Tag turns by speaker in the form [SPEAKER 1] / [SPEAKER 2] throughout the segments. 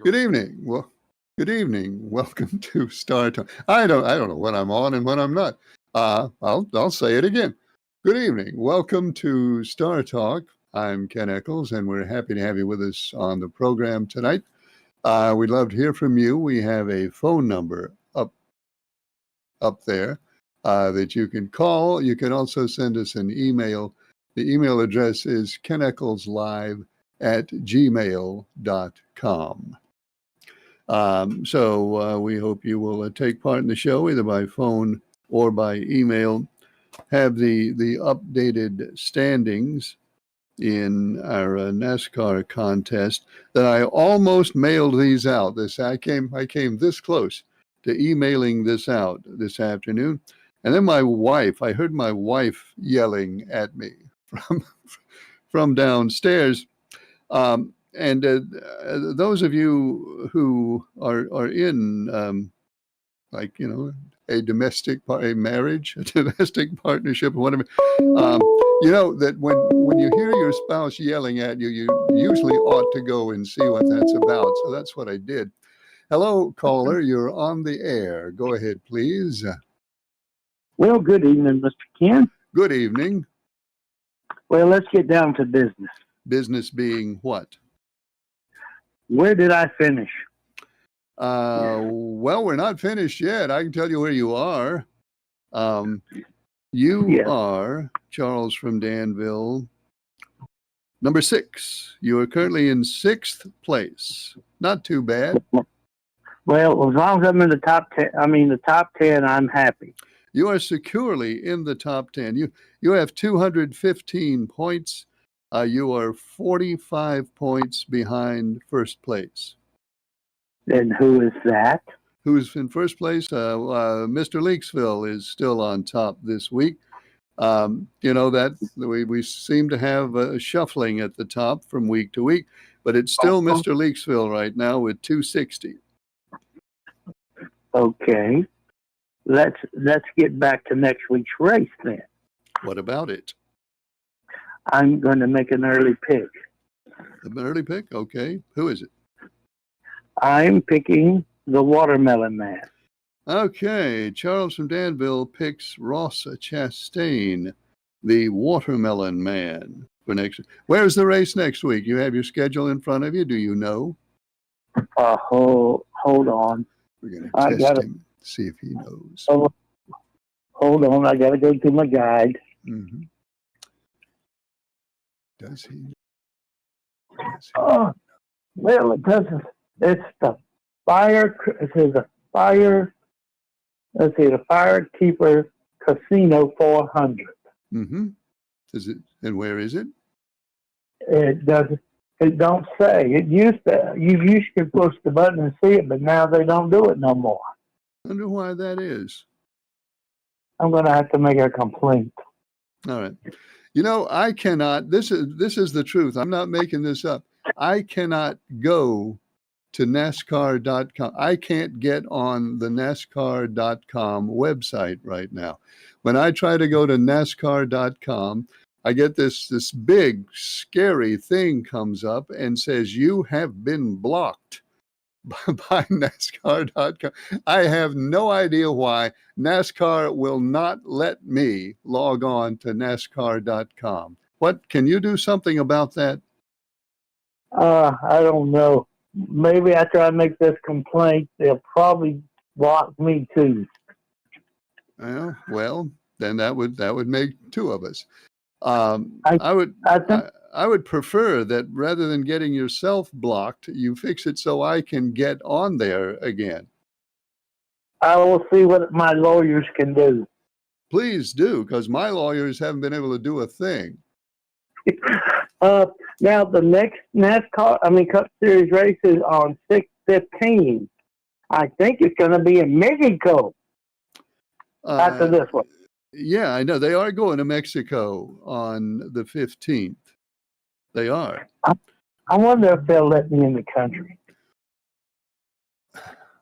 [SPEAKER 1] Good evening. Well, good evening. Welcome to Star Talk. I don't know when I'm on and when I'm not. I'll say it again. Good evening. Welcome to Star Talk. I'm Ken Eccles, and we're happy to have you with us on the program tonight. We'd love to hear from you. We have a phone number up there that you can call. You can also send us an email. The email address is keneckleslive@gmail.com. So we hope you will take part in the show either by phone or by email. Have the updated standings in our NASCAR contest that I almost mailed these out. I came this close to emailing this out this afternoon, and then I heard my wife yelling at me from downstairs. And those of you who are in, a marriage, a domestic partnership, or whatever, you know that when you hear your spouse yelling at you, you usually ought to go and see what that's about. So that's what I did. Hello, caller. You're on the air. Go ahead, please.
[SPEAKER 2] Well, good evening, Mr. Ken.
[SPEAKER 1] Good evening.
[SPEAKER 2] Well, let's get down to business.
[SPEAKER 1] Business being what?
[SPEAKER 2] Where did I finish?
[SPEAKER 1] Well, we're not finished yet. I can tell you where you are. You are Charles from Danville, number 6. You are currently in 6th place. Not too bad.
[SPEAKER 2] Well, as long as I'm in the top 10, I'm happy.
[SPEAKER 1] You are securely in the top 10. You have 215 points. You are 45 points behind first place.
[SPEAKER 2] Then who is that?
[SPEAKER 1] Who's in first place? Mr. Leaksville is still on top this week. That we seem to have a shuffling at the top from week to week, but it's still Mr. Leaksville right now with 260.
[SPEAKER 2] Okay. Let's get back to next week's race then.
[SPEAKER 1] What about it?
[SPEAKER 2] I'm going to make an early pick.
[SPEAKER 1] An early pick? Okay. Who is it?
[SPEAKER 2] I'm picking the Watermelon Man.
[SPEAKER 1] Okay. Charles from Danville picks Ross Chastain, the Watermelon Man, for next. Where's the race next week? You have your schedule in front of you. Do you know?
[SPEAKER 2] Hold on.
[SPEAKER 1] We're going to test him, see if he knows.
[SPEAKER 2] Hold on. I got to go to my guide.
[SPEAKER 1] Mm-hmm. Does he?
[SPEAKER 2] Well, it doesn't. It's the fire. It says the fire. Let's see, the Firekeeper Casino 400.
[SPEAKER 1] Mm-hmm. Does it? And where is it?
[SPEAKER 2] It doesn't. It don't say. It used to. You used to push the button and see it, but now they don't do it no more.
[SPEAKER 1] I wonder why that is.
[SPEAKER 2] I'm going to have to make a complaint.
[SPEAKER 1] All right. I cannot. This is the truth. I'm not making this up. I cannot go to NASCAR.com. I can't get on the NASCAR.com website right now. When I try to go to NASCAR.com, I get this big scary thing comes up and says you have been blocked by NASCAR.com. I have no idea why. NASCAR will not let me log on to NASCAR.com. What can you do something about that?
[SPEAKER 2] I don't know. Maybe after I make this complaint, they'll probably block me too.
[SPEAKER 1] Well, then that would make 2 of us. I would prefer that rather than getting yourself blocked, you fix it so I can get on there again.
[SPEAKER 2] I will see what my lawyers can do.
[SPEAKER 1] Please do, because my lawyers haven't been able to do a thing.
[SPEAKER 2] Now, the next Cup Series race is on 6/15. I think it's going to be in Mexico after this one.
[SPEAKER 1] Yeah, I know. They are going to Mexico on the 15th. They are.
[SPEAKER 2] I wonder if they'll let me in the country.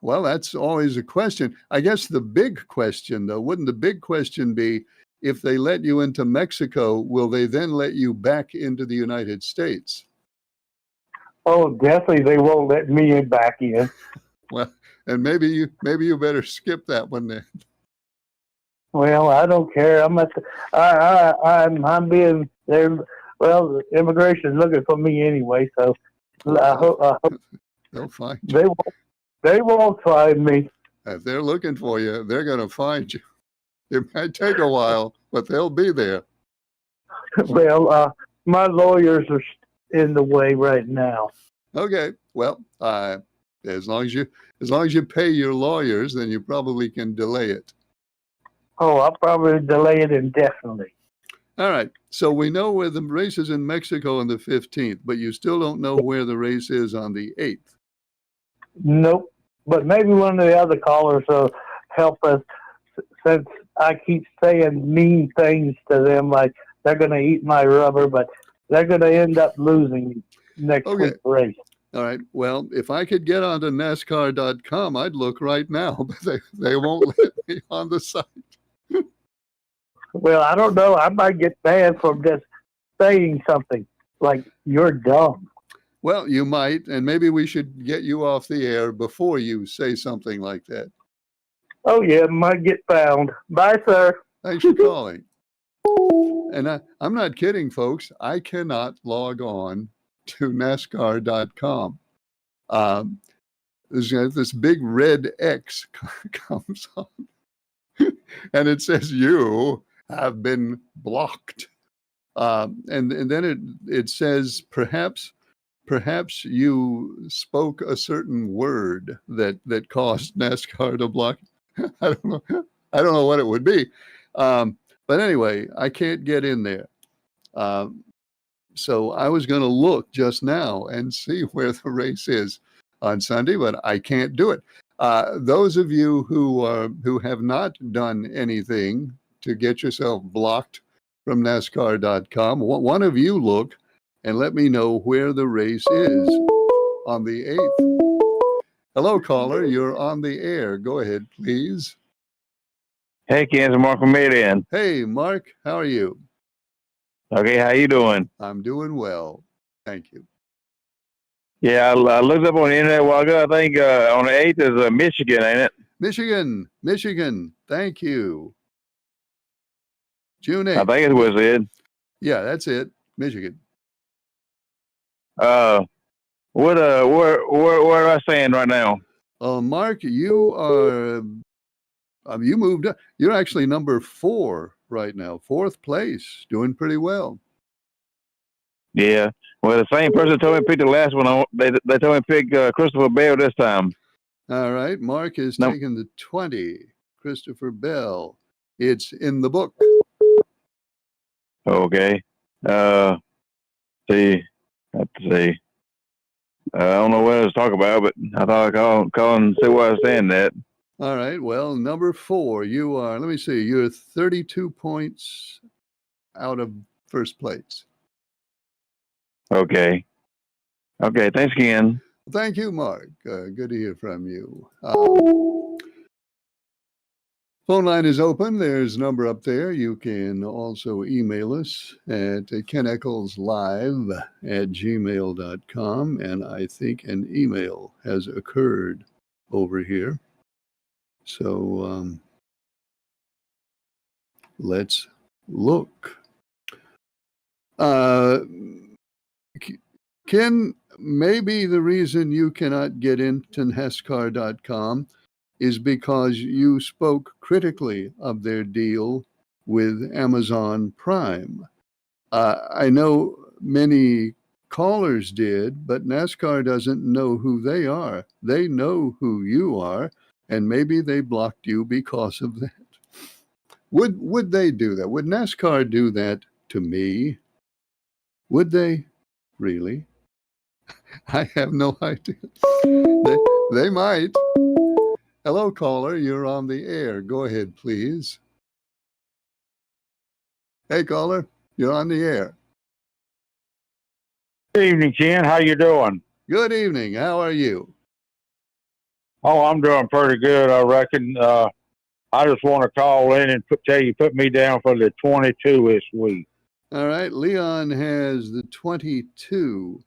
[SPEAKER 1] Well, that's always a question. I guess the big question, though, wouldn't the big question be, if they let you into Mexico, will they then let you back into the United States?
[SPEAKER 2] Oh, definitely they won't let me in back in.
[SPEAKER 1] Well, and maybe you better skip that one then.
[SPEAKER 2] Well, I don't care. I'm being there. Well, immigration's looking for me anyway, so I hope
[SPEAKER 1] They'll find you.
[SPEAKER 2] they won't find me.
[SPEAKER 1] If they're looking for you, they're going to find you. It might take a while, but they'll be there.
[SPEAKER 2] Well, my lawyers are in the way right now.
[SPEAKER 1] Okay. Well, as long as you pay your lawyers, then you probably can delay it.
[SPEAKER 2] Oh, I'll probably delay it indefinitely.
[SPEAKER 1] All right. So we know where the race is in Mexico on the 15th, but you still don't know where the race is on the 8th.
[SPEAKER 2] Nope. But maybe one of the other callers will help us, since I keep saying mean things to them, like they're going to eat my rubber, but they're going to end up losing next week's race.
[SPEAKER 1] All right. Well, if I could get onto NASCAR.com, I'd look right now, but they won't let me on the site.
[SPEAKER 2] Well, I don't know. I might get banned from just saying something like, you're dumb.
[SPEAKER 1] Well, you might, and maybe we should get you off the air before you say something like that.
[SPEAKER 2] Oh, yeah, might get found. Bye, sir.
[SPEAKER 1] Thanks for calling. And I'm not kidding, folks. I cannot log on to NASCAR.com. There's this big red X comes on, and it says you have been blocked. And then it says perhaps you spoke a certain word that caused NASCAR to block. I don't know what it would be. But anyway, I can't get in there. So I was going to look just now and see where the race is on Sunday, but I can't do it. Those of you who have not done anything to get yourself blocked from NASCAR.com, one of you look and let me know where the race is on the 8th. Hello, caller. You're on the air. Go ahead, please.
[SPEAKER 3] Hey, Kansas, Mark from Marion.
[SPEAKER 1] Hey, Mark. How are you?
[SPEAKER 3] Okay, how you doing?
[SPEAKER 1] I'm doing well. Thank you.
[SPEAKER 3] Yeah, I looked up on the internet a while ago. I think on the 8th is Michigan, ain't it?
[SPEAKER 1] Michigan. Thank you. June 8th.
[SPEAKER 3] I think it was it.
[SPEAKER 1] Yeah, that's it. Michigan.
[SPEAKER 3] Where am I staying right now?
[SPEAKER 1] Mark, you are you moved up. You're actually number 4 right now, 4th place, doing pretty well.
[SPEAKER 3] Yeah. Well, the same person told me to pick the last one. They told me to pick Christopher Bell this time.
[SPEAKER 1] All right. Mark is taking the 20. Christopher Bell. It's in the book.
[SPEAKER 3] Okay. Let's see. I don't know what else to talk about, but I thought I'd call and see where I stand at.
[SPEAKER 1] All right. Well, number 4, you are, let me see, you're 32 points out of first place.
[SPEAKER 3] Okay. Thanks again.
[SPEAKER 1] Thank you, Mark. Good to hear from you. Phone line is open. There's a number up there. You can also email us at keneckleslive@gmail.com. And I think an email has occurred over here. So let's look. Ken, maybe the reason you cannot get into NASCAR.com is because you spoke critically of their deal with Amazon Prime. I know many callers did, but NASCAR doesn't know who they are. They know who you are, and maybe they blocked you because of that. Would they do that? Would NASCAR do that to me? Would they really? I have no idea. They might. Hello, caller. You're on the air. Go ahead, please. Hey, caller. You're on the air.
[SPEAKER 4] Good evening, Ken. How you doing?
[SPEAKER 1] Good evening. How are you?
[SPEAKER 4] Oh, I'm doing pretty good, I reckon. I just want to call in and put me down for the 22 this week.
[SPEAKER 1] All right. Leon has the 22.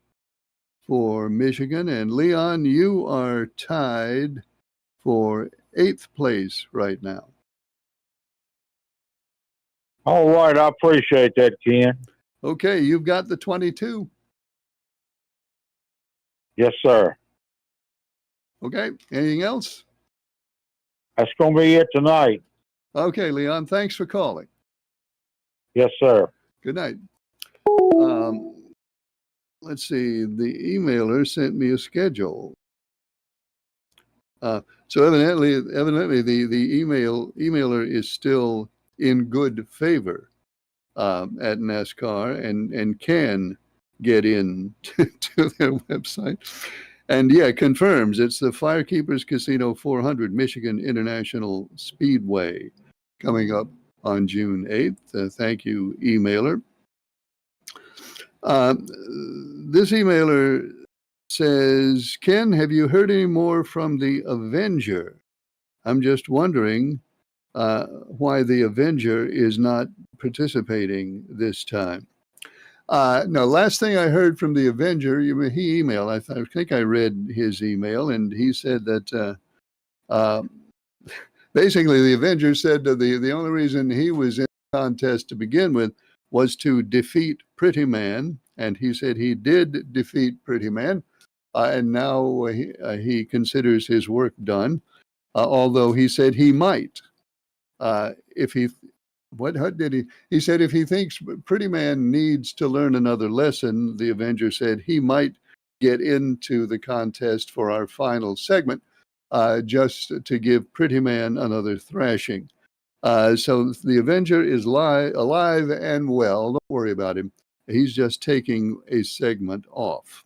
[SPEAKER 1] for Michigan. And Leon, you are tied for 8th place right now.
[SPEAKER 4] All right, I appreciate that, Ken.
[SPEAKER 1] Okay, you've got the 22.
[SPEAKER 4] Yes, sir.
[SPEAKER 1] Okay, anything else?
[SPEAKER 4] That's going to be it tonight.
[SPEAKER 1] Okay, Leon, thanks for calling.
[SPEAKER 4] Yes, sir.
[SPEAKER 1] Good night. Let's see, the emailer sent me a schedule. So evidently the emailer is still in good favor at NASCAR and can get in to their website. And yeah, confirms it's the Firekeepers Casino 400 Michigan International Speedway coming up on June 8th. Thank you, emailer. This emailer says, Ken, have you heard any more from the Avenger? I'm just wondering why the Avenger is not participating this time. No, last thing I heard from the Avenger, he emailed, I think I read his email, and he said that basically the Avenger said that the only reason he was in the contest to begin with was to defeat Pretty Man, and he said he did defeat Pretty Man, and now he considers his work done, although he said he might, if he, what did he? He said if he thinks Pretty Man needs to learn another lesson, the Avenger said he might get into the contest for our final segment, just to give Pretty Man another thrashing. So the Avenger is alive and well. Don't worry about him. He's just taking a segment off.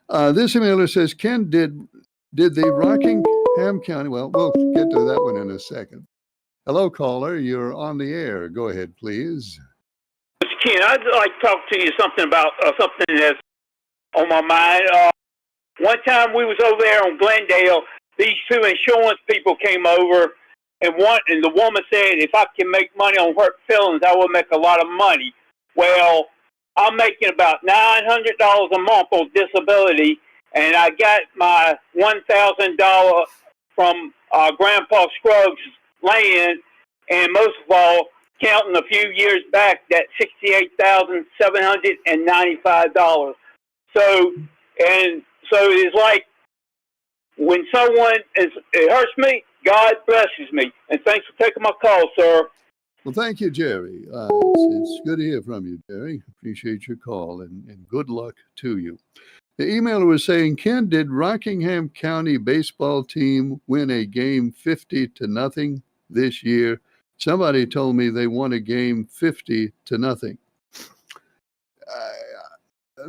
[SPEAKER 1] This emailer says, Ken, did the Rockingham County, well, we'll get to that one in a second. Hello, caller. You're on the air. Go ahead, please.
[SPEAKER 5] Mr. Ken, I'd like to talk to you something about something that's on my mind. One time we was over there on Glendale. These two insurance people came over, and the woman said, if I can make money on hurt feelings, I will make a lot of money. Well, I'm making about $900 a month on disability, and I got my $1,000 from Grandpa Scruggs' land, and most of all, counting a few years back, that $68,795. So it's like when someone it hurts me, God blesses me. And thanks for taking my call, sir.
[SPEAKER 1] Well, thank you, Jerry. It's good to hear from you, Jerry. Appreciate your call, and good luck to you. The emailer was saying, Ken, did Rockingham County baseball team win a game 50-0 this year? Somebody told me they won a game 50-0.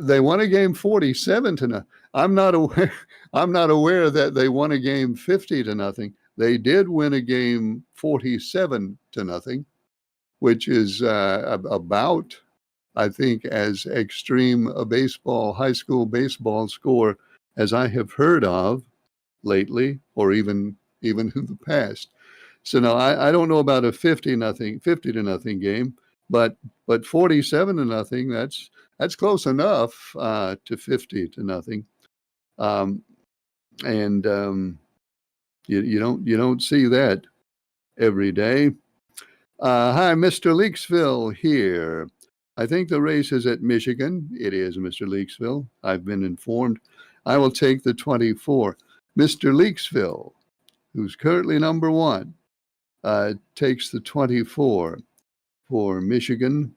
[SPEAKER 1] They won a game 47-0. I'm not aware that they won a game 50-0. They did win a game 47-0, which is about, I think, as extreme a high school baseball score as I have heard of lately, or even in the past. So no, I don't know about a 50-0 game, but 47-0, that's close enough to 50-0. You don't see that every day. Hi, Mr. Leaksville here. I think the race is at Michigan. It is, Mr. Leaksville. I've been informed. I will take the 24. Mr. Leaksville, who's currently number 1, takes the 24 for Michigan.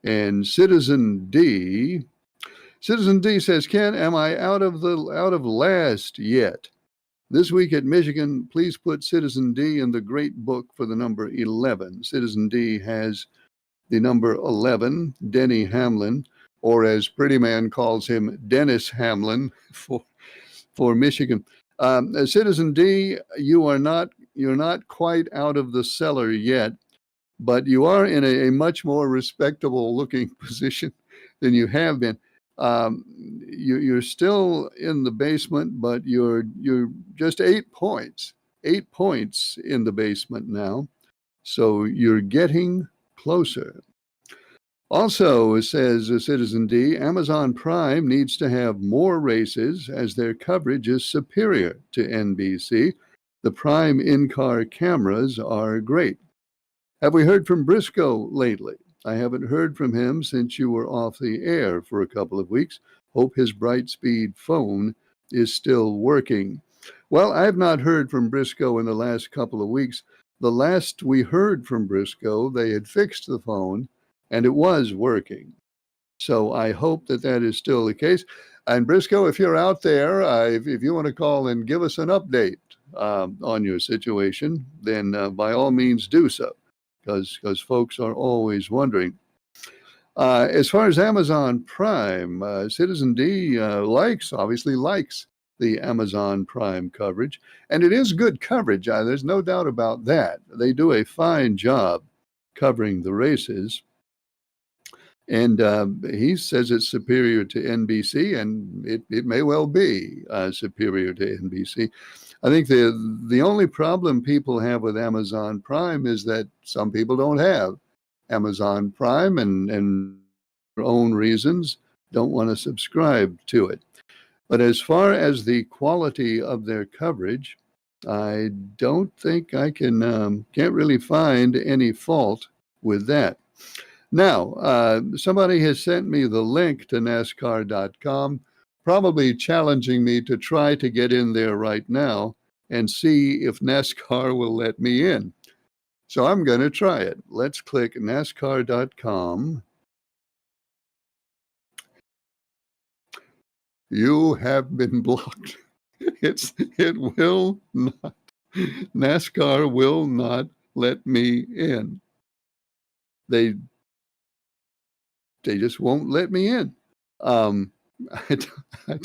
[SPEAKER 1] And Citizen D says, Ken, am I out of last yet? This week at Michigan, please put Citizen D in the great book for the number 11. Citizen D has the number 11, Denny Hamlin, or as Pretty Man calls him, Dennis Hamlin for Michigan. Citizen D, you're not quite out of the cellar yet, but you are in a much more respectable looking position than you have been. You're still in the basement, but you're just 8 points in the basement now. So you're getting closer. Also, says Citizen D, Amazon Prime needs to have more races as their coverage is superior to NBC. The Prime in-car cameras are great. Have we heard from Briscoe lately? I haven't heard from him since you were off the air for a couple of weeks. Hope his Brightspeed phone is still working. Well, I have not heard from Briscoe in the last couple of weeks. The last we heard from Briscoe, they had fixed the phone and it was working. So I hope that that is still the case. And Briscoe, if you're out there, if you want to call and give us an update on your situation, then by all means do so, because folks are always wondering. As far as Amazon Prime, Citizen D obviously likes the Amazon Prime coverage, and it is good coverage. There's no doubt about that. They do a fine job covering the races. And he says it's superior to NBC, and it may well be superior to NBC. I think the only problem people have with Amazon Prime is that some people don't have Amazon Prime and for own reasons don't want to subscribe to it. But as far as the quality of their coverage, I don't think I can't really find any fault with that. Now, somebody has sent me the link to NASCAR.com, probably challenging me to try to get in there right now and see if NASCAR will let me in. So I'm going to try it. Let's click NASCAR.com. You have been blocked. It will not. NASCAR will not let me in. They just won't let me in. I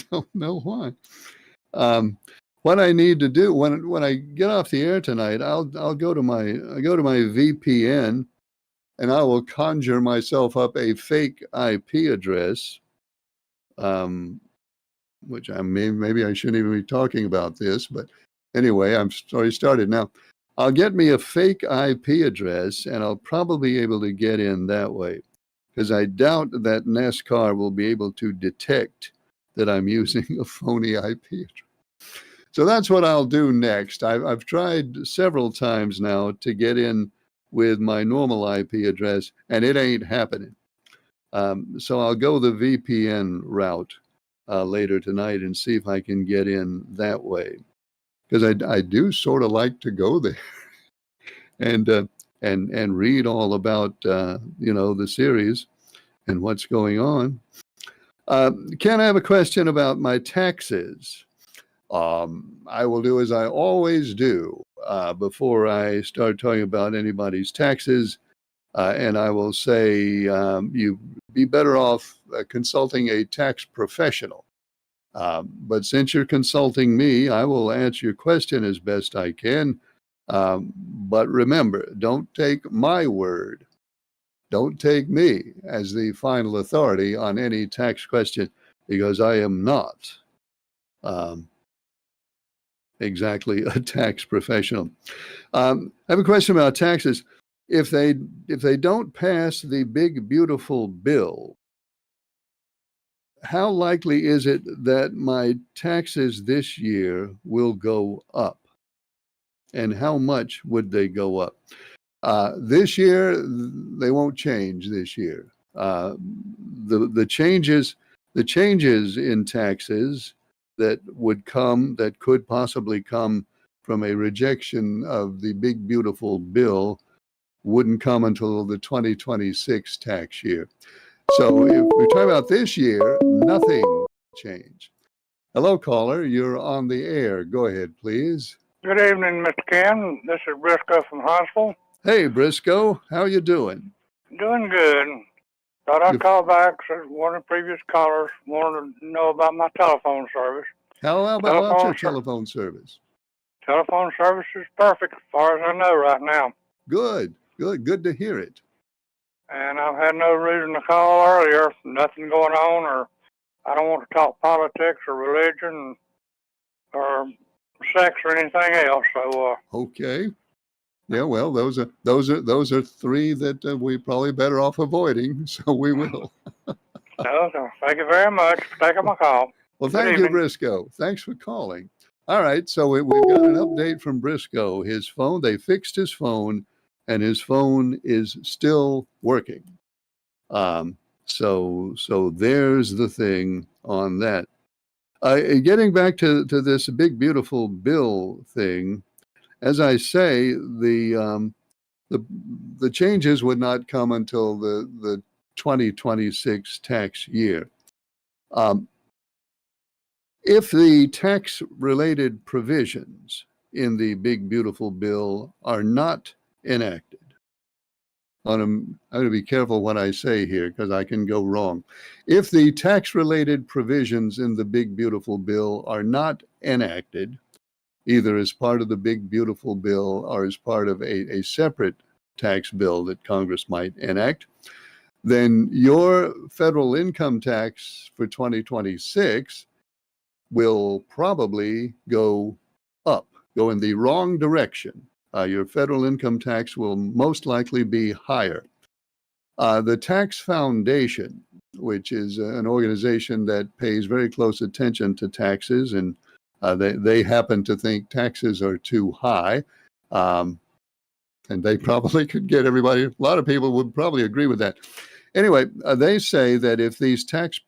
[SPEAKER 1] don't know why. What I need to do when I get off the air tonight, I'll go to my VPN, and I will conjure myself up a fake IP address. Which maybe I shouldn't even be talking about this, but anyway, I'm already started now. I'll get me a fake IP address, and I'll probably be able to get in that way, because I doubt that NASCAR will be able to detect that I'm using a phony IP address. So that's what I'll do next. I've tried several times now to get in with my normal IP address, and it ain't happening. So I'll go the VPN route later tonight and see if I can get in that way, because I do sort of like to go there and read all about the series and what's going on. Ken, I have a question about my taxes. I will do as I always do before I start talking about anybody's taxes, and I will say you'd be better off consulting a tax professional. But since you're consulting me, I will answer your question as best I can. But remember, don't take my word. Don't take me as the final authority on any tax question, because I am not exactly a tax professional. I have a question about taxes. If they don't pass the big, beautiful bill, how likely is it that my taxes this year will go up? And how much would they go up? This year, they won't change this year. The changes in taxes that could possibly come from a rejection of the big, beautiful bill wouldn't come until the 2026 tax year. So if we talk about this year, nothing will change. Hello, caller. You're on the air. Go ahead, please.
[SPEAKER 6] Good evening, Mr. Ken. This is Briscoe from Huntsville.
[SPEAKER 1] Hey, Briscoe. How you doing?
[SPEAKER 6] Doing good. Thought I'd call back since one of the previous callers wanted to know about my telephone service.
[SPEAKER 1] How about your telephone service?
[SPEAKER 6] Telephone service is perfect as far as I know right now.
[SPEAKER 1] Good to hear it.
[SPEAKER 6] And I've had no reason to call earlier. Nothing going on, or I don't want to talk politics or religion or sex or anything else. So
[SPEAKER 1] Okay. Yeah, well, those are three that we probably better off avoiding. So we will.
[SPEAKER 6] Okay. Thank you very much for taking my call.
[SPEAKER 1] Well,
[SPEAKER 6] Good
[SPEAKER 1] thank you,
[SPEAKER 6] evening.
[SPEAKER 1] Briscoe. Thanks for calling. All right, so we've got an update from Briscoe. His phone, they fixed his phone, and his phone is still working. So there's the thing on that. Getting back to this big beautiful bill thing, as I say, the changes would not come until the 2026 tax year. If the tax-related provisions in the big beautiful bill are not enacted, I'm going to be careful what I say here because I can go wrong. If the tax-related provisions in the big beautiful bill are not enacted, either as part of the big beautiful bill or as part of a separate tax bill that Congress might enact, then your federal income tax for 2026 will probably go up, go in the wrong direction. Your federal income tax will most likely be higher. The Tax Foundation, which is an organization that pays very close attention to taxes, and they happen to think taxes are too high. And they probably could get everybody, a lot of people would probably agree with that. Anyway, they say that if these tax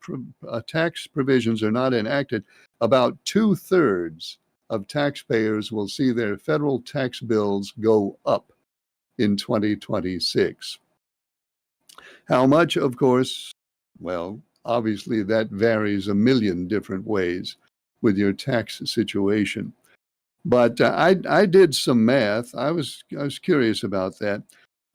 [SPEAKER 1] provisions are not enacted, about 2/3 of taxpayers will see their federal tax bills go up in 2026. How much, of course, well, obviously that varies a million different ways with your tax situation. But I did some math. I was curious about that.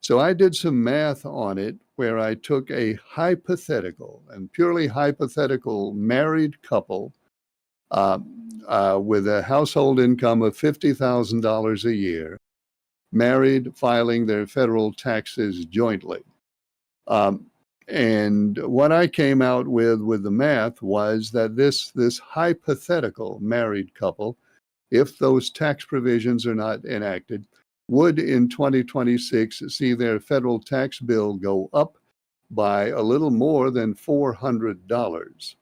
[SPEAKER 1] So I did some math on it where I took a hypothetical and purely hypothetical married couple with a household income of $50,000 a year, married, filing their federal taxes jointly. And what I came out with the math was that this hypothetical married couple, if those tax provisions are not enacted, would in 2026 see their federal tax bill go up by a little more than $400.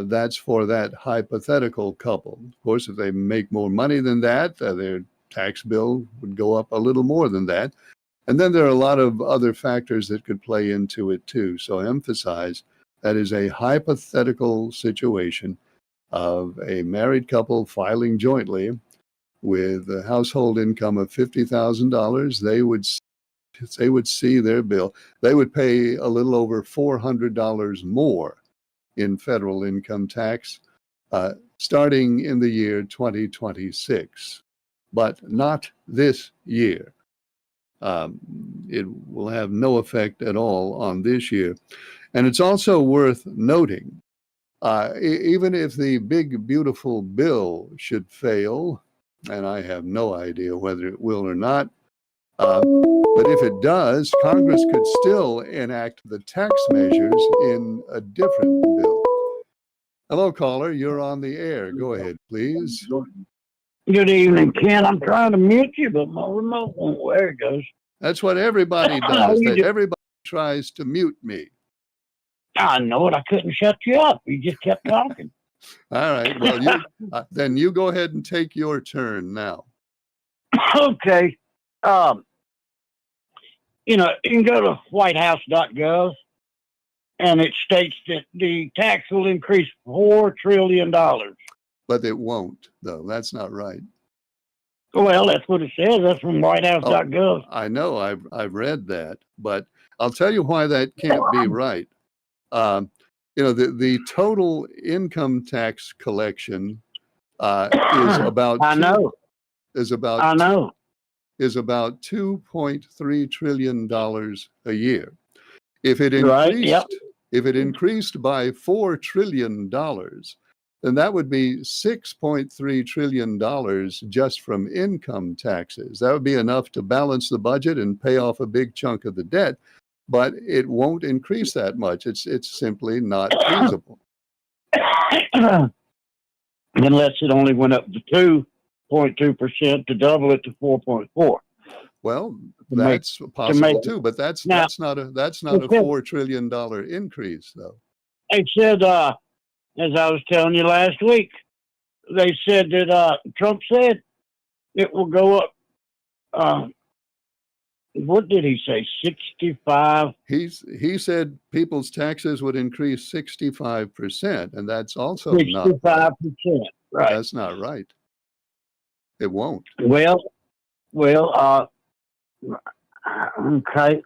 [SPEAKER 1] That's for that hypothetical couple. Of course, if they make more money than that, their tax bill would go up a little more than that. And then there are a lot of other factors that could play into it too. So I emphasize that is a hypothetical situation of a married couple filing jointly with a household income of $50,000. They would see their bill. They would pay a little over $400 more in federal income tax starting in the year 2026, but not this year. It will have no effect at all on this year. And it's also worth noting, even if the big, beautiful bill should fail, and I have no idea whether it will or not, but if it does, Congress could still enact the tax measures in a different bill. Hello, caller. You're on the air. Go ahead, please.
[SPEAKER 7] Good evening, Ken. I'm trying to mute you, but my remote won't. There it goes.
[SPEAKER 1] That's what everybody does. Everybody tries to mute me.
[SPEAKER 7] I know it. I couldn't shut you up. You just kept talking.
[SPEAKER 1] All right. Well, then you go ahead and take your turn now.
[SPEAKER 7] Okay. You can go to whitehouse.gov, and it states that the tax will increase $4 trillion.
[SPEAKER 1] But it won't, though. That's not right.
[SPEAKER 7] Well, that's what it says. That's from whitehouse.gov.
[SPEAKER 1] Oh, I know. I've read that, but I'll tell you why that can't be right. The total income tax collection is about.
[SPEAKER 7] I know.
[SPEAKER 1] Is about.
[SPEAKER 7] I know.
[SPEAKER 1] Is about $2.3 trillion a year. If it increased, if it increased by $4 trillion, then that would be $6.3 trillion just from income taxes. That would be enough to balance the budget and pay off a big chunk of the debt, but it won't increase that much. It's simply not feasible.
[SPEAKER 7] Unless it only went up to 2.2% to double it to 4.4.
[SPEAKER 1] Well,
[SPEAKER 7] to make,
[SPEAKER 1] that's possible
[SPEAKER 7] make
[SPEAKER 1] too, but that's
[SPEAKER 7] now,
[SPEAKER 1] not a
[SPEAKER 7] they said,
[SPEAKER 1] $4 trillion increase though.
[SPEAKER 7] they said, as I was telling you last week, they said that Trump said it will go up. What did he say? 65.
[SPEAKER 1] He said people's taxes would increase 65%, and that's also not right.
[SPEAKER 7] 65%. Right.
[SPEAKER 1] That's not right. It won't.
[SPEAKER 7] Well, okay.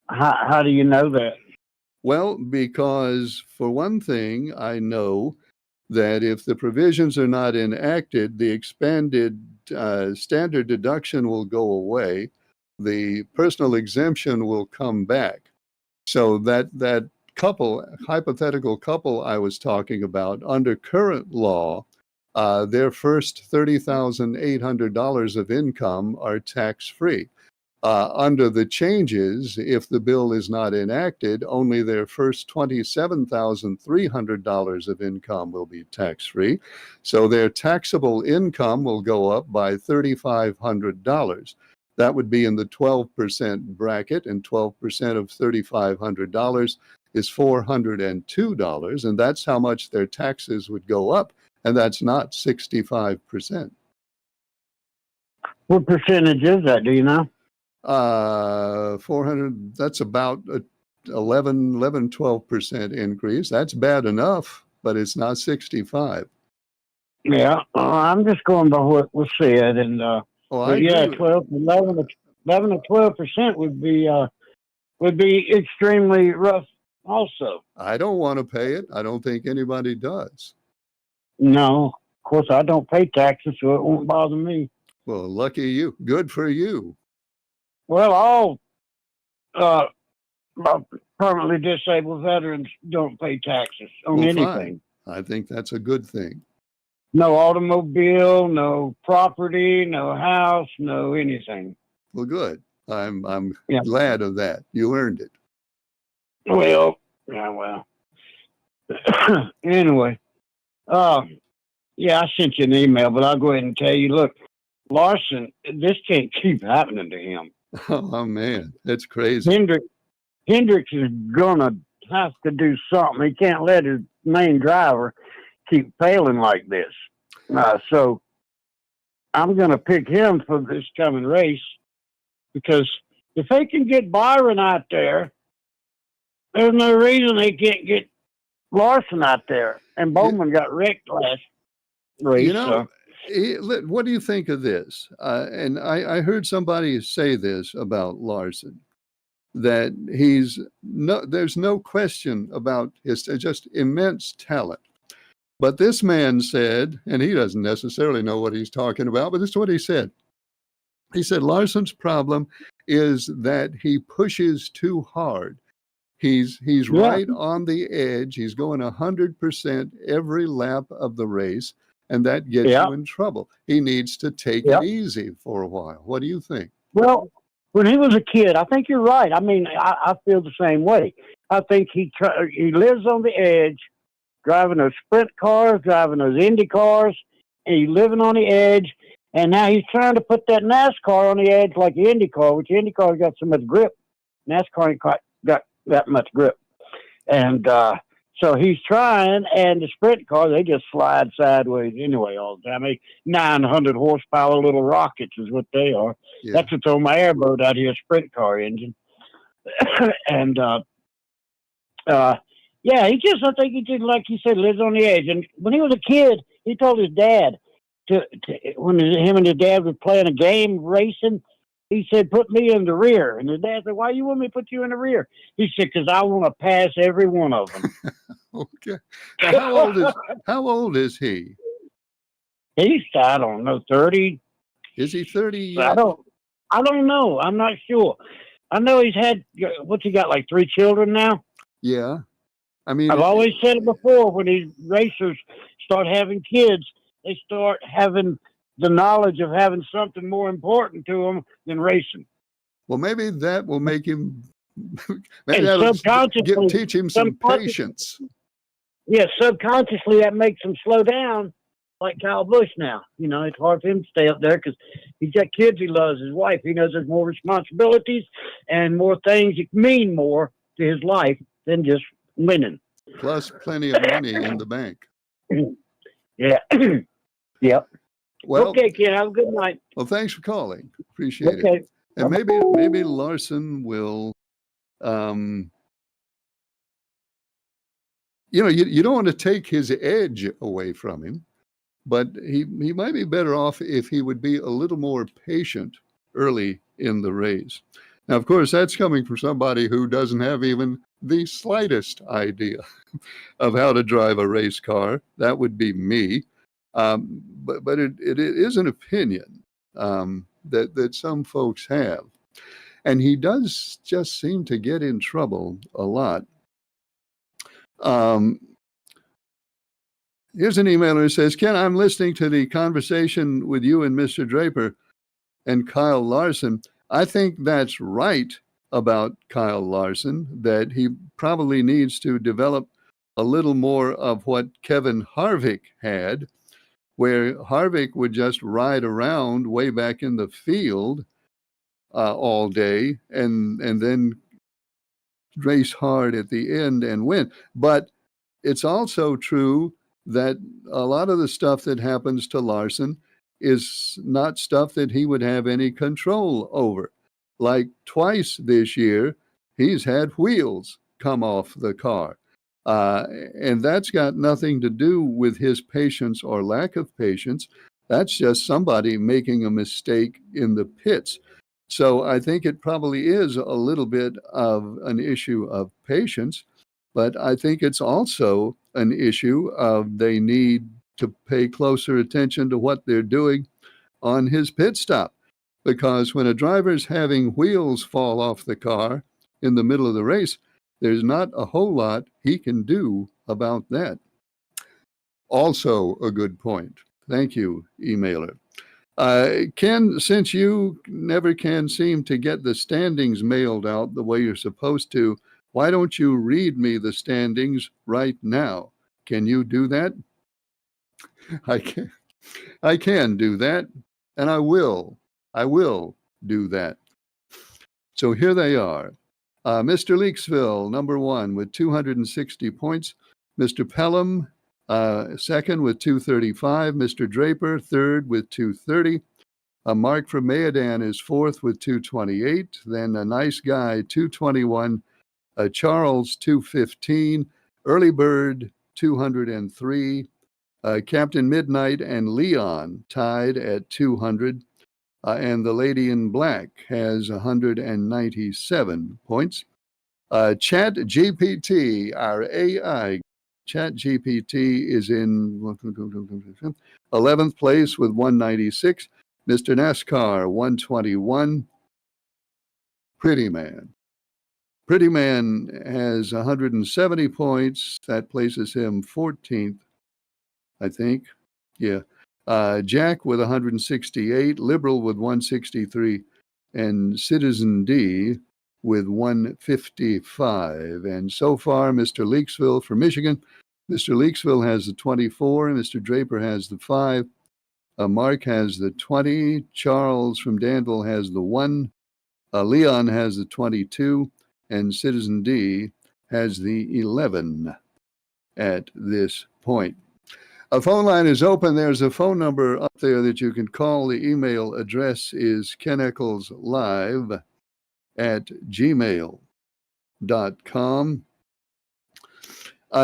[SPEAKER 7] How do you know that?
[SPEAKER 1] Well, because for one thing, I know that if the provisions are not enacted, the expanded standard deduction will go away. The personal exemption will come back. So that hypothetical couple I was talking about, under current law, their first $30,800 of income are tax-free. Under the changes, if the bill is not enacted, only their first $27,300 of income will be tax-free. So their taxable income will go up by $3,500. That would be in the 12% bracket, and 12% of $3,500 is $402, and that's how much their taxes would go up, and that's not 65%.
[SPEAKER 7] What percentage is that? Do you know?
[SPEAKER 1] 400, that's about a 12% increase. That's bad enough, but it's not 65.
[SPEAKER 7] Yeah, I'm just going by what was said, and yeah, 11 to 12% would be extremely rough. Also,
[SPEAKER 1] I don't want to pay it. I don't think anybody does.
[SPEAKER 7] No, of course I don't pay taxes, so it won't bother me.
[SPEAKER 1] Well, lucky you. Good for you.
[SPEAKER 7] Well, all permanently disabled veterans don't pay taxes on anything.
[SPEAKER 1] Fine. I think that's a good thing.
[SPEAKER 7] No automobile, no property, no house, no anything.
[SPEAKER 1] Well, good. I'm glad of that. You earned it.
[SPEAKER 7] Well, yeah, well. Anyway, yeah, I sent you an email, but I'll go ahead and tell you, look, Larson, this can't keep happening to him.
[SPEAKER 1] Oh man, that's crazy.
[SPEAKER 7] Hendricks is gonna have to do something. He can't let his main driver keep failing like this. So I'm gonna pick him for this coming race, because if they can get Byron out there, there's no reason they can't get Larson out there. And Bowman got wrecked last race.
[SPEAKER 1] You know, what do you think of this? And I heard somebody say this about Larson, that there's no question about his just immense talent. But this man said, and he doesn't necessarily know what he's talking about, but this is what he said. He said Larson's problem is that he pushes too hard. He's right on the edge. He's going 100% every lap of the race, and that gets you in trouble. He needs to take it easy for a while. What do you think?
[SPEAKER 7] Well, when he was a kid, I think you're right. I mean, I feel the same way. I think he lives on the edge, driving those sprint cars, driving those Indy cars, and he's living on the edge. And now he's trying to put that NASCAR on the edge like the Indy car, which the Indy car's got so much grip. NASCAR ain't quite got that much grip. And so he's trying, and the sprint cars, they just slide sideways anyway all the time. 900 horsepower little rockets is what they are. Yeah. That's what's on my airboat out here, sprint car engine. And yeah, I think he just, like you said, lives on the edge. And when he was a kid, he told his dad, when him and his dad were playing a game, racing, he said, put me in the rear. And his dad said, why you want me to put you in the rear? He said, because I want to pass every one of them.
[SPEAKER 1] Okay. Now, how old is he?
[SPEAKER 7] He's, I don't know, 30.
[SPEAKER 1] Is he 30 yet?
[SPEAKER 7] I don't know. I'm not sure. I know he's had, what's he got, like 3 children now?
[SPEAKER 1] Yeah. I mean,
[SPEAKER 7] I've always said it before, when these racers start having kids, they start having the knowledge of having something more important to them than racing.
[SPEAKER 1] Well, maybe that will make him, maybe that'll teach him some patience.
[SPEAKER 7] Yeah, subconsciously that makes him slow down like Kyle Busch now. You know, it's hard for him to stay up there because he's got kids he loves, his wife. He knows there's more responsibilities and more things that mean more to his life than just winning.
[SPEAKER 1] Plus plenty of money in the bank.
[SPEAKER 7] Yeah. Yep.
[SPEAKER 1] Well,
[SPEAKER 7] Okay, Ken, have a good night.
[SPEAKER 1] well, thanks for calling. Appreciate it.
[SPEAKER 7] Okay.
[SPEAKER 1] And maybe Larson will, you don't want to take his edge away from him, but he might be better off if he would be a little more patient early in the race. Now, of course, that's coming from somebody who doesn't have even the slightest idea of how to drive a race car. That would be me. But it is an opinion that some folks have. And he does just seem to get in trouble a lot. Here's an emailer who says, Ken, I'm listening to the conversation with you and Mr. Draper and Kyle Larson. I think that's right about Kyle Larson, that he probably needs to develop a little more of what Kevin Harvick had, where Harvick would just ride around way back in the field all day and then race hard at the end and win. But it's also true that a lot of the stuff that happens to Larson is not stuff that he would have any control over. Like twice this year, he's had wheels come off the car. And that's got nothing to do with his patience or lack of patience. That's just somebody making a mistake in the pits. So I think it probably is a little bit of an issue of patience, but I think it's also an issue of they need to pay closer attention to what they're doing on his pit stop. Because when a driver's having wheels fall off the car in the middle of the race, there's not a whole lot he can do about that. Also a good point. Thank you, emailer. Ken, since you never can seem to get the standings mailed out the way you're supposed to, why don't you read me the standings right now? Can you do that? I can do that, and I will do that. So here they are. Mr. Leaksville, number 1 with 260 points. Mr. Pelham, second with 235. Mr. Draper, third with 230. Mark from Mayadan is fourth with 228. Then a nice guy, 221. Charles, 215. Early Bird, 203. Captain Midnight and Leon tied at 200. And the Lady in Black has 197 points. Chat GPT, our AI, Chat GPT is in 11th place with 196. Mr. NASCAR, 121. Pretty Man has 170 points. That places him 14th, I think. Yeah. Jack with 168, Liberal with 163, and Citizen D with 155. And so far, Mr. Leaksville from Michigan, Mr. Leaksville has the 24, Mr. Draper has the 5, Mark has the 20, Charles from Danville has the 1, Leon has the 22, and Citizen D has the 11 at this point. A phone line is open. There's a phone number up there that you can call. The email address is keneckleslive@gmail.com.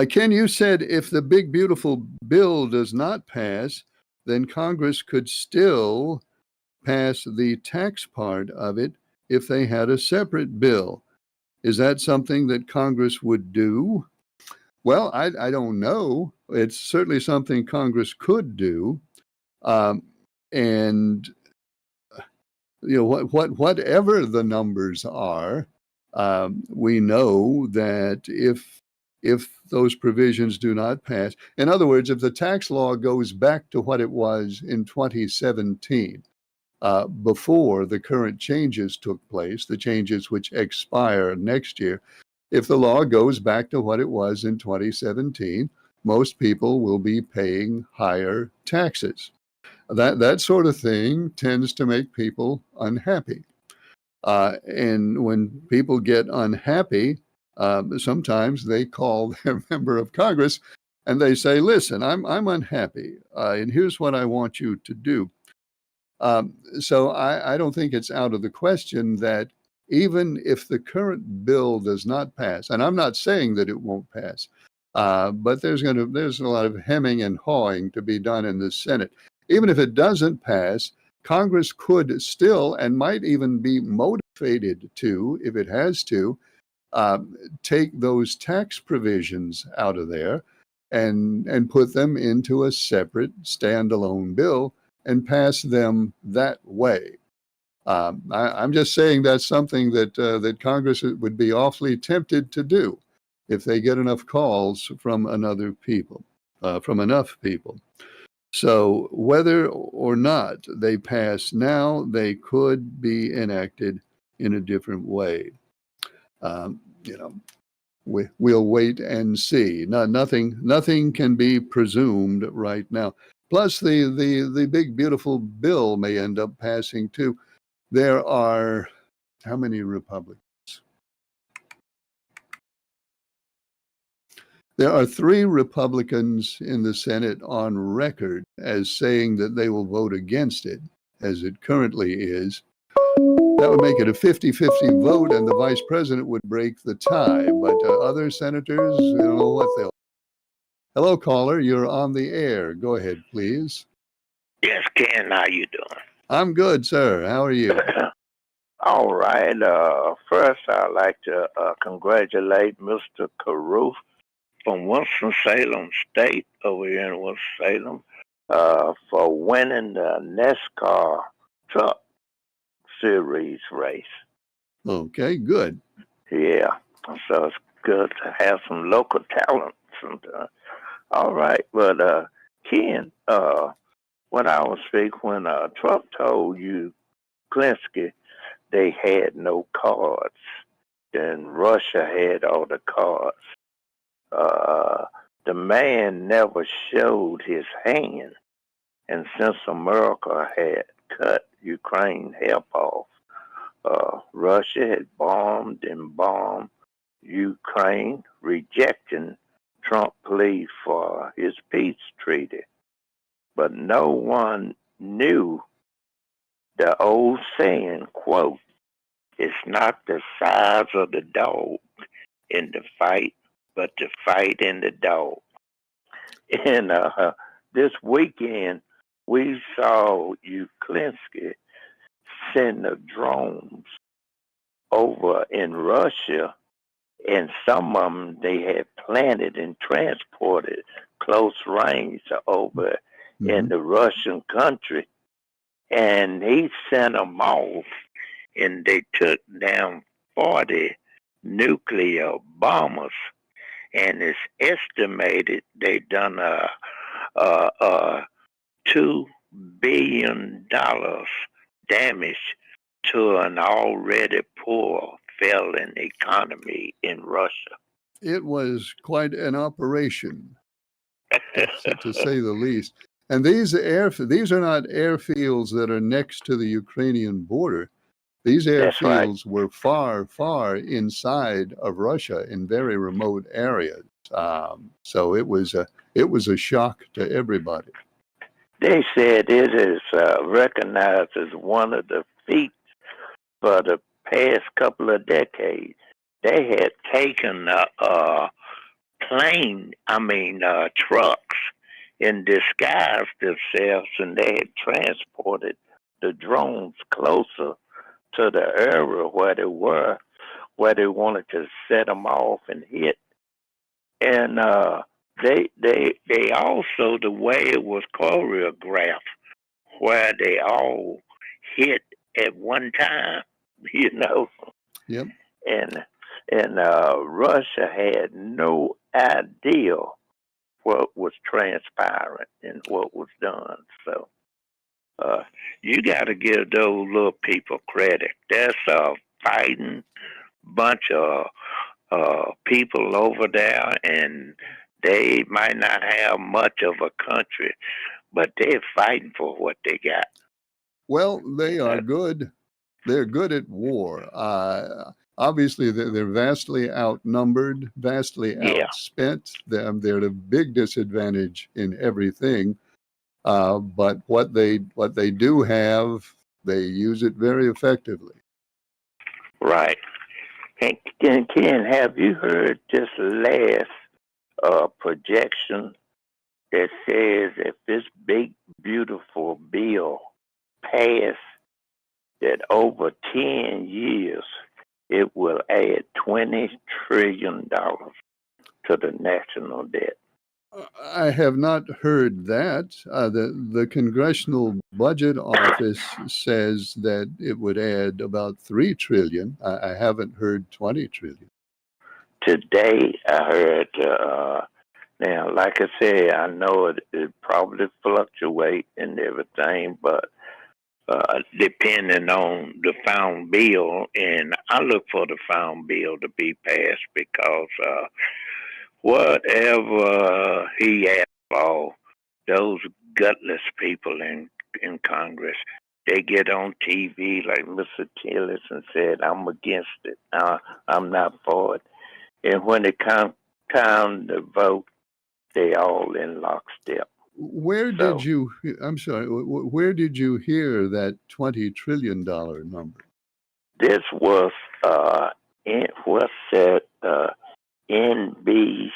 [SPEAKER 1] Ken, you said if the big, beautiful bill does not pass, then Congress could still pass the tax part of it if they had a separate bill. Is that something that Congress would do? Well, I don't know. It's certainly something Congress could do. And, whatever the numbers are, we know that if those provisions do not pass, in other words, if the tax law goes back to what it was in 2017, before the current changes took place, the changes which expire next year, if the law goes back to what it was in 2017, most people will be paying higher taxes. That sort of thing tends to make people unhappy. And when people get unhappy, sometimes they call their member of Congress and they say, listen, I'm unhappy, and here's what I want you to do. So I don't think it's out of the question that even if the current bill does not pass, and I'm not saying that it won't pass, but there's a lot of hemming and hawing to be done in the Senate. Even if it doesn't pass, Congress could still and might even be motivated to, if it has to, take those tax provisions out of there and put them into a separate standalone bill and pass them that way. I'm just saying that's something that Congress would be awfully tempted to do if they get enough calls from enough people. So whether or not they pass now, they could be enacted in a different way. We'll wait and see. Nothing can be presumed right now. Plus, the big beautiful bill may end up passing too. There are how many Republicans? There are 3 Republicans in the Senate on record as saying that they will vote against it as it currently is. That would make it a 50-50 vote, and the vice president would break the tie. But other senators, I don't know what they'll. Hello, caller. You're on the air. Go ahead, please.
[SPEAKER 8] Yes, Ken, how you doing?
[SPEAKER 1] I'm good, sir. How are you?
[SPEAKER 8] All right. First, I'd like to congratulate Mr. Caruth from Winston-Salem State over here in Winston-Salem for winning the NASCAR Truck Series race.
[SPEAKER 1] Okay, good.
[SPEAKER 8] Yeah, so it's good to have some local talent. All right, but Ken, what I was speak when Trump told you, Klinsky, they had no cards, then Russia had all the cards. The man never showed his hand, and since America had cut Ukraine help off, Russia had bombed and bombed Ukraine, rejecting Trump plea for his peace treaty. But no one knew the old saying, quote, it's not the size of the dog in the fight, but the fight in the dog. And this weekend, we saw Klinsky send the drones over in Russia, and some of them they had planted and transported close range over in the Russian country. And he sent them off, and they took down 40 nuclear bombers. And it's estimated they done $2 billion damage to an already poor, failing economy in Russia.
[SPEAKER 1] It was quite an operation, to say the least. And these are not airfields that are next to the Ukrainian border. These airfields were far, far inside of Russia in very remote areas. So it was a shock to everybody.
[SPEAKER 8] They said it is recognized as one of the feats for the past couple of decades. They had taken trucks and disguised themselves, and they had transported the drones closer to the area where they were, where they wanted to set them off and hit. And they also, the way it was choreographed, where they all hit at one time, you know.
[SPEAKER 1] Yep.
[SPEAKER 8] And Russia had no idea what was transpiring and what was done. So you got to give those little people credit. There's a fighting bunch of people over there, and they might not have much of a country, but they're fighting for what they got.
[SPEAKER 1] Well, they are good. They're good at war. Obviously, they're vastly outnumbered, vastly
[SPEAKER 8] Yeah.
[SPEAKER 1] outspent. They're at a big disadvantage in everything. But what they do have, they use it very effectively.
[SPEAKER 8] Right. And Ken, have you heard this last projection that says if this big, beautiful bill passed, that over 10 years it will add $20 trillion to the national debt?
[SPEAKER 1] I have not heard that. The Congressional Budget Office says that it would add about $3 trillion. I haven't heard $20 trillion.
[SPEAKER 8] Today I heard, now, like I said, I know it probably fluctuate and everything, but depending on the found bill, and I look for the found bill to be passed because whatever he asked for, those gutless people in Congress, they get on TV like Mr. Tillerson said, I'm against it. I'm not for it. And when it comes time to vote, they all in lockstep.
[SPEAKER 1] Where did you? I'm sorry. Where did you hear that $20 trillion number?
[SPEAKER 8] This was what's that? NBC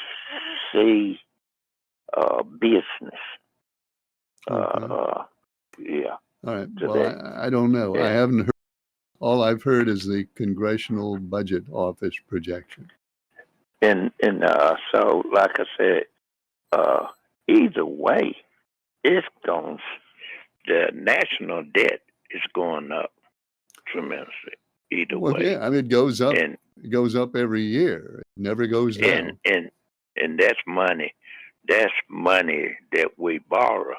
[SPEAKER 8] business.
[SPEAKER 1] Okay.
[SPEAKER 8] Yeah.
[SPEAKER 1] All right.
[SPEAKER 8] So
[SPEAKER 1] Well, I don't know. I haven't heard. All I've heard is the Congressional Budget Office projection.
[SPEAKER 8] And so, like I said, either way, it's going. The national debt is going up tremendously. Either
[SPEAKER 1] Well,
[SPEAKER 8] way.
[SPEAKER 1] yeah. I mean, it goes up.
[SPEAKER 8] And
[SPEAKER 1] It goes up every year. It never goes down.
[SPEAKER 8] and that's money. That's money that we borrow.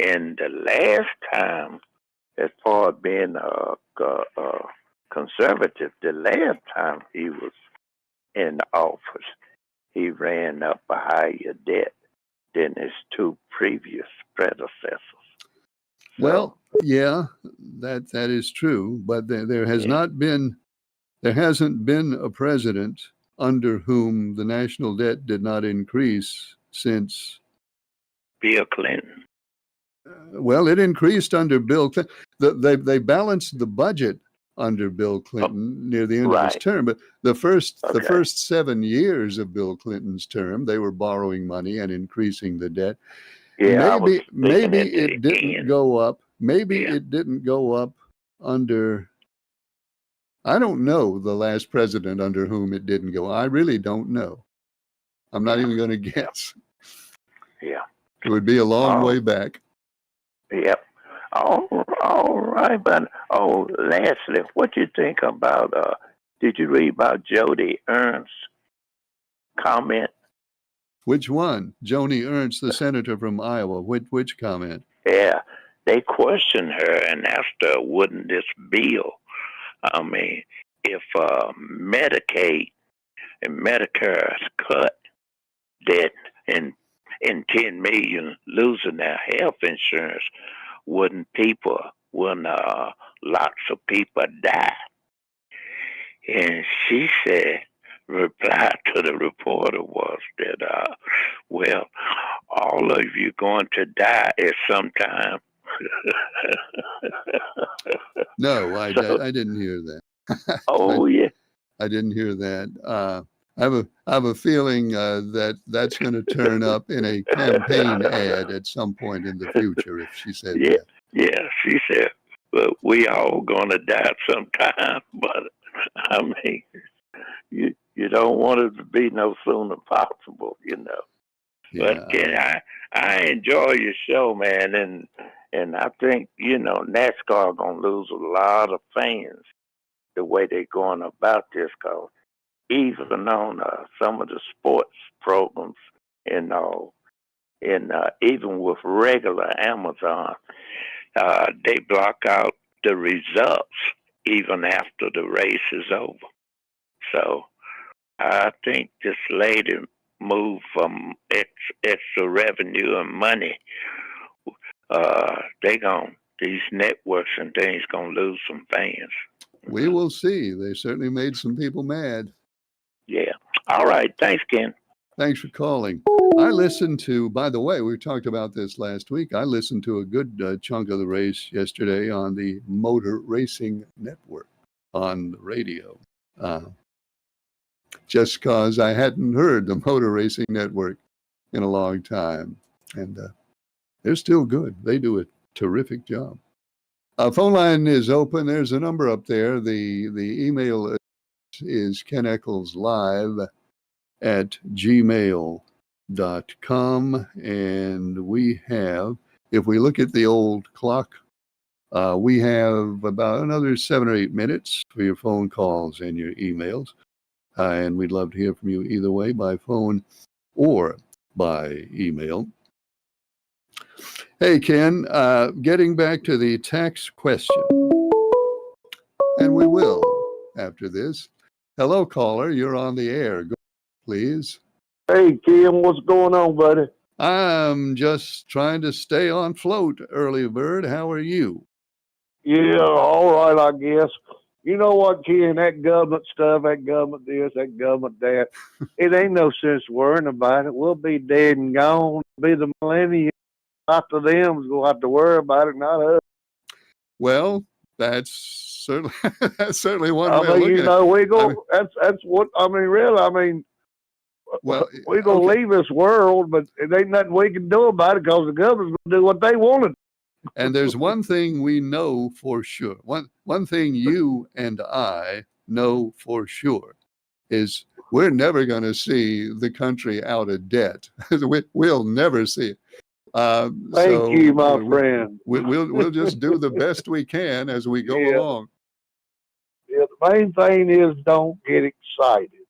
[SPEAKER 8] And the last time, as far as being a conservative, the last time he was in office, he ran up a higher debt than his two previous predecessors.
[SPEAKER 1] Well, yeah, that is true. But there hasn't been a president under whom the national debt did not increase since
[SPEAKER 8] Bill Clinton.
[SPEAKER 1] Well, it increased under Bill Clinton. They balanced the budget under Bill Clinton near the end of his term, but the first 7 years of Bill Clinton's term, they were borrowing money and increasing the debt.
[SPEAKER 8] Yeah,
[SPEAKER 1] maybe it didn't go up. Maybe it didn't go up under. I don't know the last president under whom it didn't go. I really don't know. I'm not even going to guess.
[SPEAKER 8] Yeah,
[SPEAKER 1] it would be a long way back.
[SPEAKER 8] Yep. All right, but lastly, what you think about? Did you read about Joni Ernst's comment?
[SPEAKER 1] Which one? Joni Ernst, the senator from Iowa. Which comment?
[SPEAKER 8] Yeah, they questioned her and asked her, "Wouldn't this bill? I mean, if Medicaid and Medicare is cut, that and 10 million losing their health insurance, wouldn't lots of people die?" And she said, reply to the reporter was that, well, all of you going to die at some time.
[SPEAKER 1] No, I didn't hear that.
[SPEAKER 8] Oh, yeah.
[SPEAKER 1] I didn't hear that. I have a feeling that that's going to turn up in a campaign ad at some point in the future if she said that.
[SPEAKER 8] Yeah, she said, well, we all going to die sometime, but I mean, you don't want it to be no sooner possible, you know.
[SPEAKER 1] Yeah.
[SPEAKER 8] But yeah, I enjoy your show, man, and I think, you know, NASCAR going to lose a lot of fans the way they're going about this, because even on some of the sports programs and all, and even with regular Amazon, they block out the results even after the race is over. So I think this lady move from extra revenue and money, these networks and things gonna lose some fans.
[SPEAKER 1] We will see. They certainly made some people mad.
[SPEAKER 8] Yeah. All right. Thanks, Ken.
[SPEAKER 1] Thanks for calling. I listened to, by the way, we talked about this last week. I listened to a good chunk of the race yesterday on the Motor Racing Network on the radio. Just because I hadn't heard the Motor Racing Network in a long time. And they're still good. They do a terrific job. Phone line is open. There's a number up there. The email is keneccleslive@gmail.com. And we have, if we look at the old clock, we have about another 7 or 8 minutes for your phone calls and your emails. And we'd love to hear from you either way, by phone or by email. Hey, Ken, getting back to the tax question, and we will after this. Hello, caller. You're on the air. Go, please.
[SPEAKER 9] Hey, Kim, what's going on, buddy?
[SPEAKER 1] I'm just trying to stay on float, early bird. How are you?
[SPEAKER 9] Yeah, all right, I guess. You know what, Ken, that government stuff, that government this, that government that, it ain't no sense worrying about it. We'll be dead and gone. It'll be the millennium. After them, we'll have to worry about it, not us.
[SPEAKER 1] Well, that's certainly one way
[SPEAKER 9] I
[SPEAKER 1] of
[SPEAKER 9] mean,
[SPEAKER 1] looking
[SPEAKER 9] you know, we go.
[SPEAKER 1] I mean-
[SPEAKER 9] That's what I mean. Really, I mean,
[SPEAKER 1] Well,
[SPEAKER 9] we're gonna
[SPEAKER 1] okay.
[SPEAKER 9] leave this world, but it ain't nothing we can do about it because the government's gonna do what they want to.
[SPEAKER 1] And there's one thing we know for sure. One thing you and I know for sure is we're never going to see the country out of debt. We'll never see it.
[SPEAKER 9] Thank you, my friend.
[SPEAKER 1] We'll just do the best we can as we go
[SPEAKER 9] Yeah.
[SPEAKER 1] along.
[SPEAKER 9] Yeah, the main thing is don't get excited.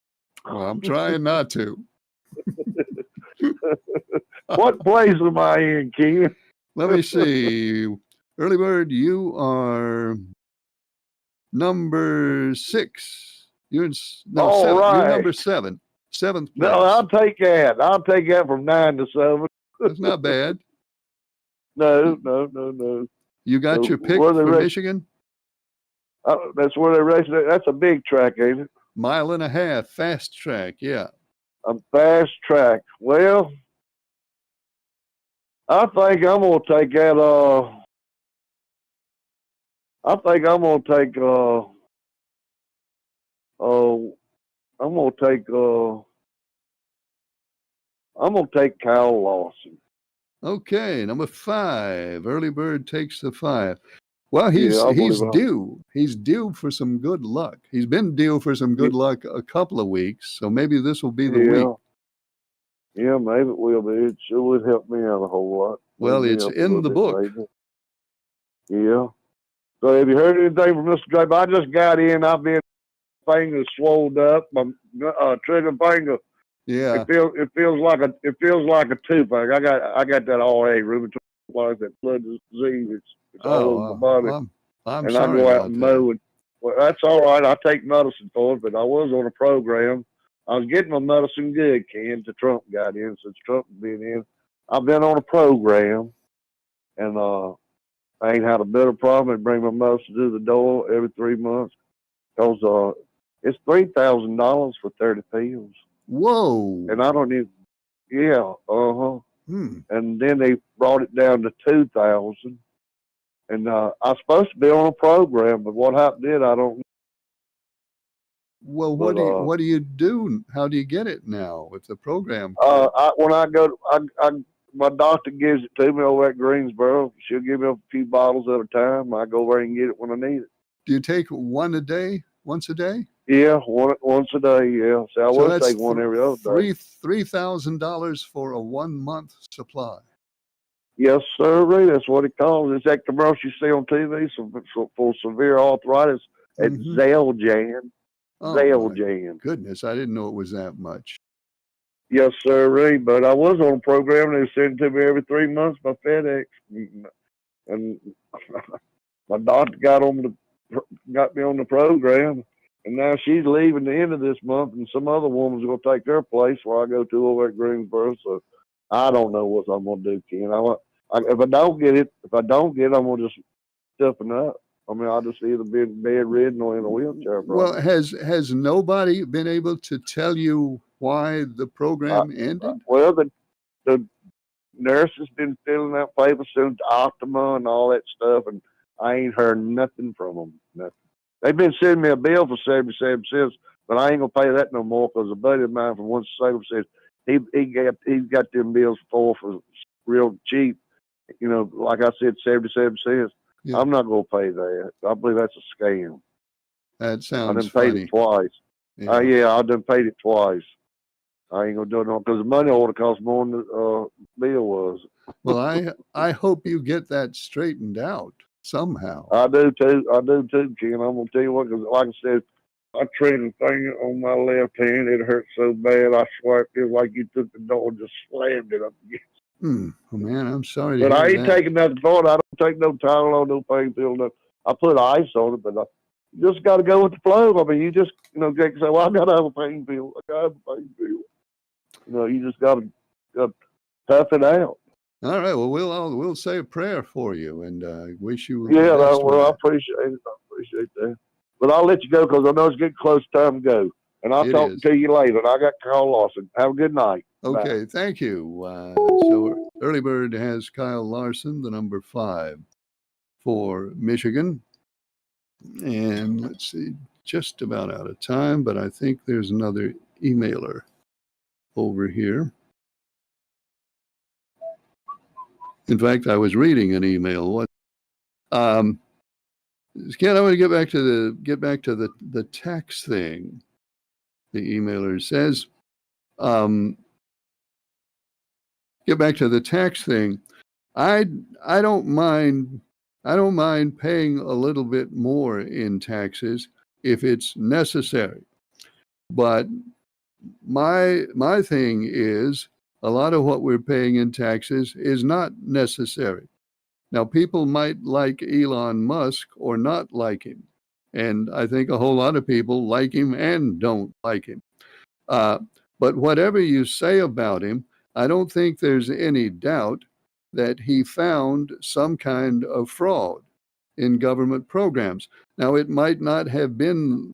[SPEAKER 1] Well, I'm trying not to.
[SPEAKER 9] What place am I in, Ken?
[SPEAKER 1] Let me see. Early bird, you are number 6. You're in, no,
[SPEAKER 9] All
[SPEAKER 1] 7. You're
[SPEAKER 9] right.
[SPEAKER 1] number 7. 7th place.
[SPEAKER 9] No, I'll take that. I'll take that from 9 to 7.
[SPEAKER 1] That's not bad.
[SPEAKER 9] No.
[SPEAKER 1] You got
[SPEAKER 9] So
[SPEAKER 1] your pick
[SPEAKER 9] where they
[SPEAKER 1] for
[SPEAKER 9] race-
[SPEAKER 1] Michigan?
[SPEAKER 9] That's where they race. That's a big track, ain't it?
[SPEAKER 1] 1.5 miles, fast track. Yeah.
[SPEAKER 9] A fast track. Well, I think I'm gonna take that. I think I'm gonna take. I'm gonna take Kyle Lawson.
[SPEAKER 1] Okay, number 5. Early bird takes the 5. Well, he's
[SPEAKER 9] Yeah, I believe it.
[SPEAKER 1] due. He's due for some good luck. He's been due for some good luck a couple of weeks, so maybe this will be the week.
[SPEAKER 9] Yeah, maybe it will be. It sure would help me out a whole lot.
[SPEAKER 1] Well,
[SPEAKER 9] Maybe
[SPEAKER 1] it's
[SPEAKER 9] help a
[SPEAKER 1] in
[SPEAKER 9] little
[SPEAKER 1] the
[SPEAKER 9] bit,
[SPEAKER 1] book.
[SPEAKER 9] maybe. Yeah. So have you heard anything from Mr. Draper? I just got in. I've been finger swelled up. My trigger finger.
[SPEAKER 1] Yeah.
[SPEAKER 9] It feels like a toothache. I got that RA, rheumatoid arthritis, that blood disease. It's all over my body.
[SPEAKER 1] I'm
[SPEAKER 9] and I
[SPEAKER 1] sorry
[SPEAKER 9] go out
[SPEAKER 1] about
[SPEAKER 9] and
[SPEAKER 1] that.
[SPEAKER 9] mow. And, well, that's all right. I take medicine for it, but I was on a program. I was getting my medicine good, Ken, till Trump got in. Since Trump been in, I've been on a program, and I ain't had a bit of problem. I bring my medicine to the door every 3 months, because it's $3,000 for 30 pills,
[SPEAKER 1] Whoa.
[SPEAKER 9] and I don't even. Yeah,
[SPEAKER 1] Hmm.
[SPEAKER 9] And then they brought it down to 2,000. And I was supposed to be on a program, but what happened I don't know.
[SPEAKER 1] Well,
[SPEAKER 9] But,
[SPEAKER 1] what do you do? How do you get it now with the program?
[SPEAKER 9] When I go, my doctor gives it to me over at Greensboro. She'll give me a few bottles at a time. I go there and get it when I need it.
[SPEAKER 1] Do you take one a day? Once a day?
[SPEAKER 9] Yeah, once a day. Yeah, so I
[SPEAKER 1] So
[SPEAKER 9] would
[SPEAKER 1] that's
[SPEAKER 9] take one every other day.
[SPEAKER 1] $3,000 for a 1-month supply.
[SPEAKER 9] Yes, sir. Ray, that's what it calls. It's that commercial you see on TV for severe arthritis. It's
[SPEAKER 1] Mhm.
[SPEAKER 9] Zeljan.
[SPEAKER 1] Oh, my
[SPEAKER 9] Zeljan.
[SPEAKER 1] goodness, I didn't know it was that much.
[SPEAKER 9] Yes, sir, Ray. But I was on a program. They send it to me every 3 months by FedEx, and my doctor got me on the program. And now she's leaving the end of this month, and some other woman's going to take her place where I go to over at Greensboro. So I don't know what I'm going to do, Ken. If I don't get it, I'm going to just stiffen up. I mean, I'll just either be bedridden or in a wheelchair.
[SPEAKER 1] Well, has nobody been able to tell you why the program ended?
[SPEAKER 9] Well, the nurse has been filling out papers since Optima and all that stuff, and I ain't heard nothing from them. Nothing. They've been sending me a bill for 77 cents, but I ain't gonna pay that no more because a buddy of mine from Winston-Salem says he got them bills for real cheap. You know, like I said, 77 cents. Yeah. I'm not gonna pay that. I believe that's a scam.
[SPEAKER 1] That sounds
[SPEAKER 9] I done
[SPEAKER 1] funny.
[SPEAKER 9] paid it twice. Yeah, I done paid it twice. I ain't gonna do it no because the money order cost more than the bill was.
[SPEAKER 1] Well, I hope you get that straightened out somehow.
[SPEAKER 9] I do too, Ken. I'm gonna tell you what, because like I said, I tried the thing on my left hand. It hurt so bad. I swear it feels like you took the door and just slammed it up against.
[SPEAKER 1] Oh man, I'm sorry.
[SPEAKER 9] But I ain't taking nothing for it. I don't take no Tylenol, no pain pill, no. I put ice on it, but you just got to go with the flow. I mean, you just, Jake say, well, I got to have a pain pill. I got to have a pain pill. You just got to tough it out.
[SPEAKER 1] All right. Well, we'll say a prayer for you and wish you.
[SPEAKER 9] Yeah, I appreciate it. I appreciate that. But I'll let you go because I know it's getting close time to go. And I'll talk to you later. And I got Kyle Larson. Have a good night.
[SPEAKER 1] Okay. Bye. Thank you. So Early Bird has Kyle Larson, the number 5 for Michigan. And let's see, just about out of time, but I think there's another emailer over here. In fact, I was reading an email. Ken, I want to get back to the tax thing. The emailer says, get back to the tax thing. I don't mind paying a little bit more in taxes if it's necessary. But my thing is, a lot of what we're paying in taxes is not necessary. Now, people might like Elon Musk or not like him. And I think a whole lot of people like him and don't like him. But whatever you say about him, I don't think there's any doubt that he found some kind of fraud in government programs. Now, it might not have been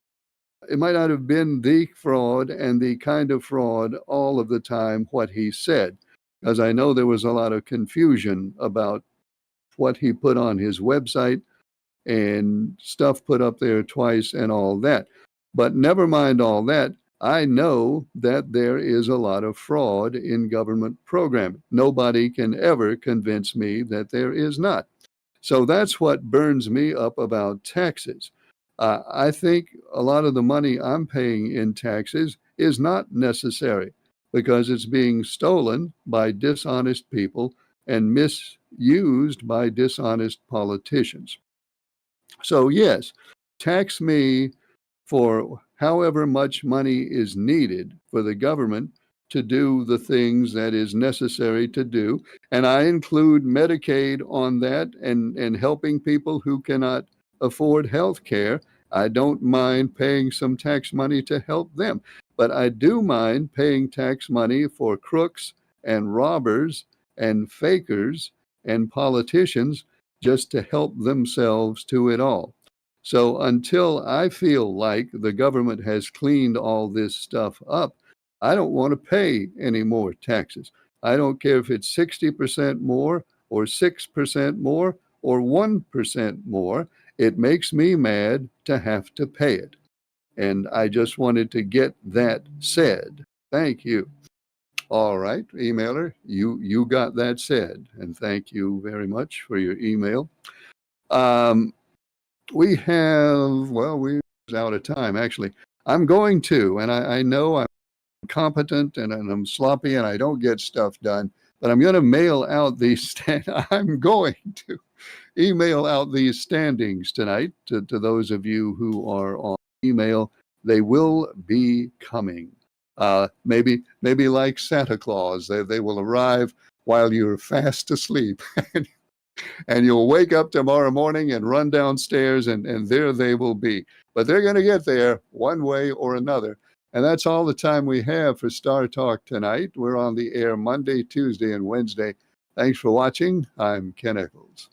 [SPEAKER 1] the fraud and the kind of fraud all of the time what he said, because I know there was a lot of confusion about what he put on his website and stuff put up there twice and all that. But never mind all that. I know that there is a lot of fraud in government programming. Nobody can ever convince me that there is not. So that's what burns me up about taxes. I think a lot of the money I'm paying in taxes is not necessary because it's being stolen by dishonest people and misused by dishonest politicians. So yes, tax me for however much money is needed for the government to do the things that is necessary to do. And I include Medicaid on that and helping people who cannot afford health care. I don't mind paying some tax money to help them, but I do mind paying tax money for crooks and robbers and fakers and politicians just to help themselves to it all. So until I feel like the government has cleaned all this stuff up, I don't want to pay any more taxes. I don't care if it's 60% more or 6% more or 1% more. It makes me mad to have to pay it. And I just wanted to get that said. Thank you. All right, emailer, you got that said. And thank you very much for your email. We're out of time, actually. I'm going to, and I know I'm incompetent and I'm sloppy and I don't get stuff done, but I'm going to mail out these, I'm going to email out these standings tonight to those of you who are on email. They will be coming. Maybe like Santa Claus, they will arrive while you're fast asleep. And you'll wake up tomorrow morning and run downstairs, and there they will be. But they're going to get there one way or another. And that's all the time we have for Star Talk tonight. We're on the air Monday, Tuesday, and Wednesday. Thanks for watching. I'm Ken Echols.